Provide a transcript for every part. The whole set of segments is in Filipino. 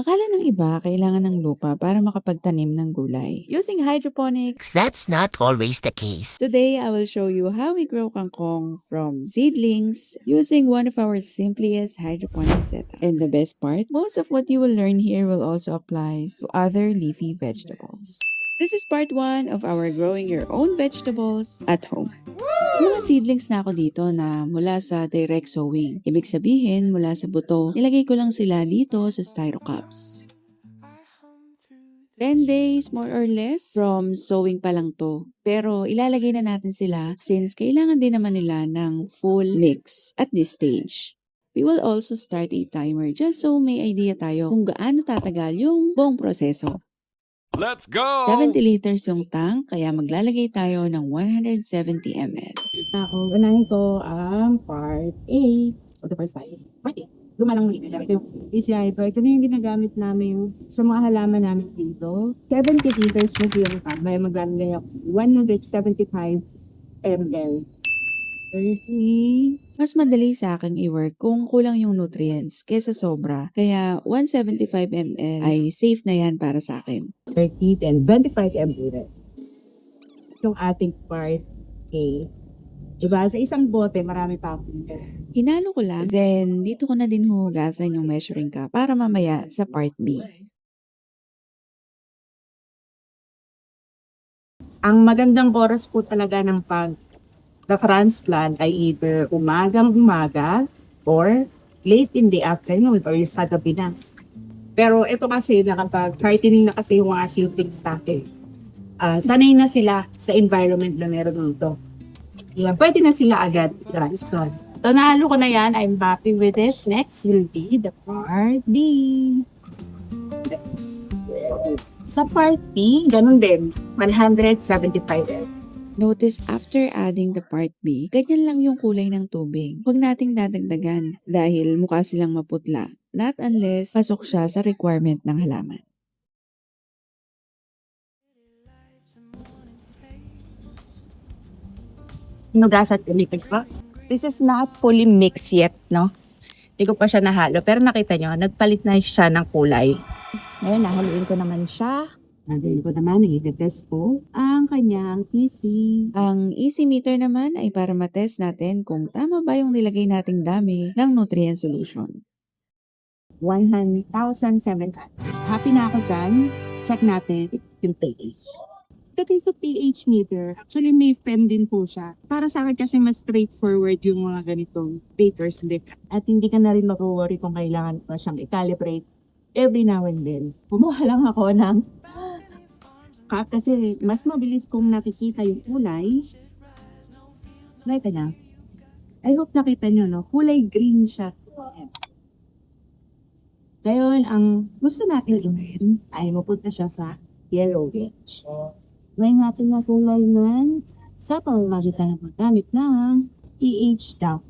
Akala ng iba kailangan ng lupa para makapagtanim ng gulay. Using hydroponics, That's not always the case. today I will show you how we grow kangkong from seedlings using one of our simplest hydroponic setup. And the best part, most of what you will learn here will also apply to other leafy vegetables. This is part 1 of our growing your own vegetables at home. May mga seedlings na ako dito na mula sa direct sowing. Ibig sabihin, mula sa buto, nilagay ko lang sila dito sa styro cups. 10 days more or less from sowing pa lang to. Pero ilalagay na natin sila since kailangan din naman nila ng full mix at this stage. We will also start a timer just so may idea tayo kung gaano tatagal yung buong proseso. Let's go! 70 liters yung tank, kaya maglalagay tayo ng 170 ml. Ako, unahin ko ang part A of the first time. Part A. Lumalang muli na ito yung easy hyper. Ito na yung ginagamit namin sa mga halaman namin dito. 70 liters na yung tank. May maglalagay ako 175 ml. 30. Mas madali sa akin i-work kung kulang yung nutrients kesa sobra. Kaya 175 ml ay safe na yan para sa akin. 30 and 25 ml. Yung ating part A. Diba? Sa isang bote, marami pa akong Hinalo ko lang, then dito ko na din huhugasan yung measuring cup para mamaya sa part B. Ang magandang oras po talaga ng transplant ay either umagang-umaga or late in the afternoon or sa gabi na. Pero ito kasi nakapag-hardening na kasi yung mga seedlings natin. Sanay na sila sa environment na meron dito. Diba? Pwede na sila agad transplant. So nahalo ko na yan. I'm happy with this. Next will be the part B. Sa part B, ganun din. 175 ml. Notice after adding the part B, ganyan lang yung kulay ng tubig. Huwag nating dadagdagan dahil mukha silang maputla. Not unless pasok siya sa requirement ng halaman. Hinugasan ulit pa. This is not fully mixed yet, no? Hindi ko pa siya nahalo. Pero nakita nyo, nagpalit na siya ng kulay. Ngayon, nahaluin ko naman siya. Nagayin ko naman, i-test ko ang kanyang PC. Ang easy meter naman ay para matest natin kung tama ba yung nilagay nating dami ng nutrient solution. 1,700. Happy na ako dyan. Check natin yung pH. Ito sa pH meter, actually may pen din po siya. Para sa akin kasi mas straightforward yung mga ganitong papers din. At hindi ka na rin mag-worry kung kailangan pa siyang i-calibrate every now and then. Kumuha lang ako ng cup kasi mas mabilis kong nakikita yung kulay. Nakita niya? I hope nakita niyo, no? Kulay green siya. Ngayon, ang gusto natin gawin ay mapunta siya sa yellowish. Ngayon natin na kulay nun sa pamamagitan ng paggamit ng pH down.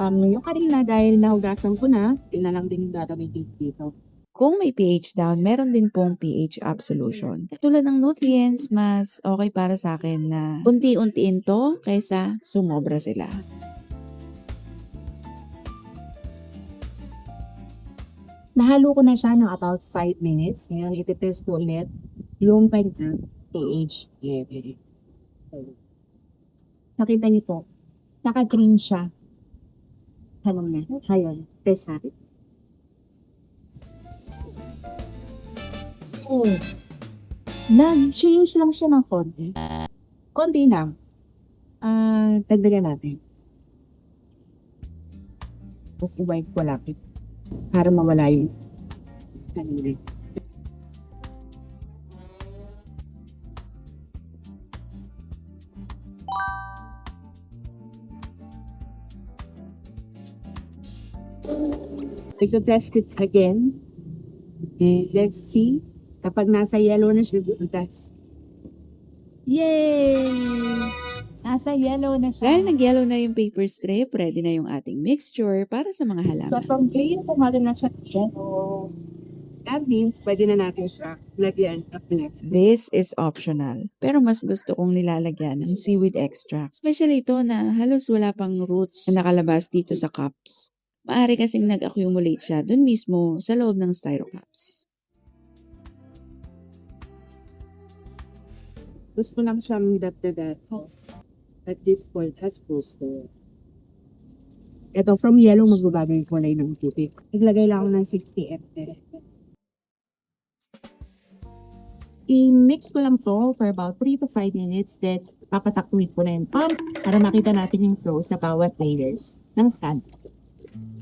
Yung kanina dahil nahugasan ko na, yun na lang din yung gagamitin dito. Kung may pH down, meron din pong pH up solution. Katulad ng nutrients, mas okay para sa akin na unti-untiin to kaysa sumobra sila. Nahalo ko na siya ng about 5 minutes. Ngayon, ititest ko ulit yung kanyang pH level. Nakita niyo po, naka-green siya. Tanong na. Ngayon, test natin. Oh, nag-change lang siya ng konti. Konti lang. Dagdagan natin. Tapos i-wipe ko lapit para mawala yung kanina. So test it again. Okay, let's see. Kapag nasa yellow na siya, test. Yay! Nasa yellow na siya. Dahil nag-yellow na yung paper strip, ready na yung ating mixture para sa mga halaman. So from green, kumalo na siya yellow. That means, pwede na natin siya lagyan of black. This is optional, pero mas gusto kong nilalagyan ng seaweed extract. Especially ito na halos wala pang roots na nakalabas dito sa cups. Maaari kasing nag-accumulate siya dun mismo sa loob ng styro cups. Gusto ko lang siyang dagdagan at this point as poster. Ito, from yellow, magbabago yung kulay ng tubig. Naglagay lang ako ng 60 ml. I-mix ko lang to for about 3 to 5 minutes, then papatakwid ko na yung pump para makita natin yung flow sa bawat layers ng stand.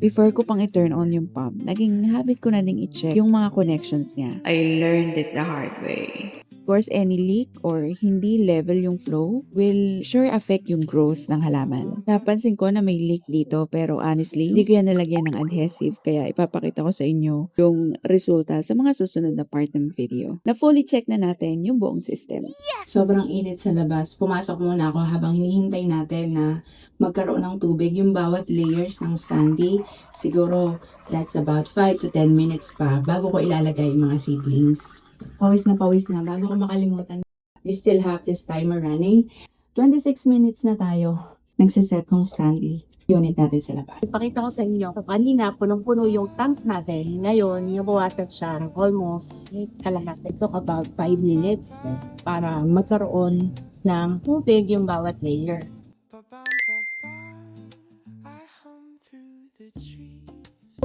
Before ko pang i-turn on yung pump, naging habit ko na ding i-check yung mga connections niya. I learned it the hard way. Of course, any leak or hindi level yung flow will sure affect yung growth ng halaman. Napansin ko na may leak dito pero honestly, hindi ko yan nalagyan ng adhesive kaya ipapakita ko sa inyo yung resulta sa mga susunod na part ng video. Na fully check na natin yung buong system. Sobrang init sa labas. Pumasok muna ako habang hinihintay natin na magkaroon ng tubig yung bawat layers ng standee. Siguro that's about 5 to 10 minutes pa bago ko ilalagay yung mga seedlings. Pawis na bago ko makalimutan. We still have this timer running. 26 minutes na tayo. Nagsiset ng standee unit natin sa labas. Ipakita ko sa inyo, kanina punong-puno yung tank natin. Ngayon, nabawasan siya ng almost kalahati. It took about 5 minutes para magkaroon ng tubig yung bawat layer.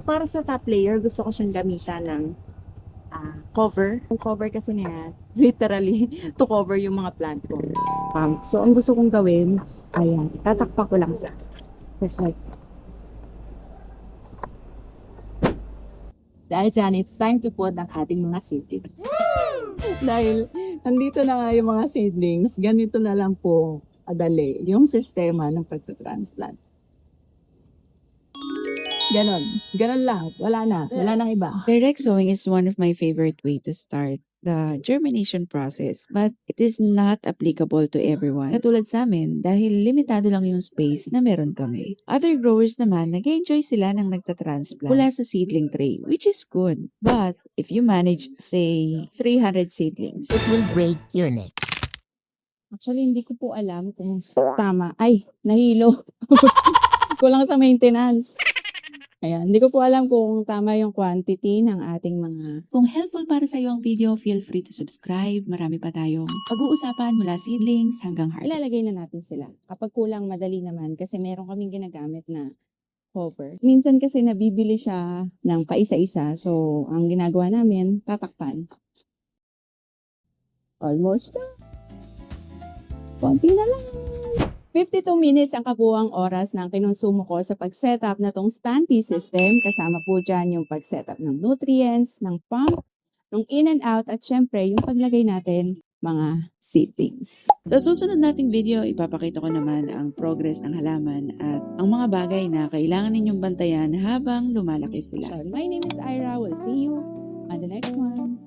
Para sa top layer, gusto ko siyang gamitan ng cover. Yung cover kasi niya, literally, to cover yung mga plant ko. So, ang gusto kong gawin, ayan, tatakpak ko lang siya. Just like, dahil dyan, it's time to put ang ating mga seedlings. Dahil, nandito na nga yung mga seedlings, ganito na lang po adali yung sistema ng pagtatransplant. Ganon lang. Wala nang iba. Direct sowing is one of my favorite way to start the germination process, but it is not applicable to everyone. Katulad sa amin, dahil limitado lang yung space na meron kami. Other growers naman, nag-enjoy sila ng nagtatransplant mula sa seedling tray, which is good. But if you manage, say, 300 seedlings, It will break your neck. Actually, hindi ko po alam kung tama. Ay, nahilo. Kulang sa maintenance. Ayan, hindi ko po alam kung tama yung quantity ng ating mga... kung helpful para sa iyo ang video, feel free to subscribe. Marami pa tayong pag-uusapan mula seedlings hanggang harvest. Ilalagay na natin sila. Kapag kulang, madali naman kasi meron kaming ginagamit na cover. Minsan kasi nabibili siya ng paisa-isa. So, ang ginagawa namin, tatakpan. Almost na. Konti na lang. 52 minutes ang kabuuang oras ng kinonsumo ko sa pag-setup na tong standee system. Kasama po dyan yung pag-setup ng nutrients, ng pump, ng in and out, at syempre yung paglagay natin mga seedlings. Sa susunod nating video, ipapakita ko naman ang progress ng halaman at ang mga bagay na kailangan ninyong bantayan habang lumalaki sila. So, my name is Ira. We'll see you on the next one.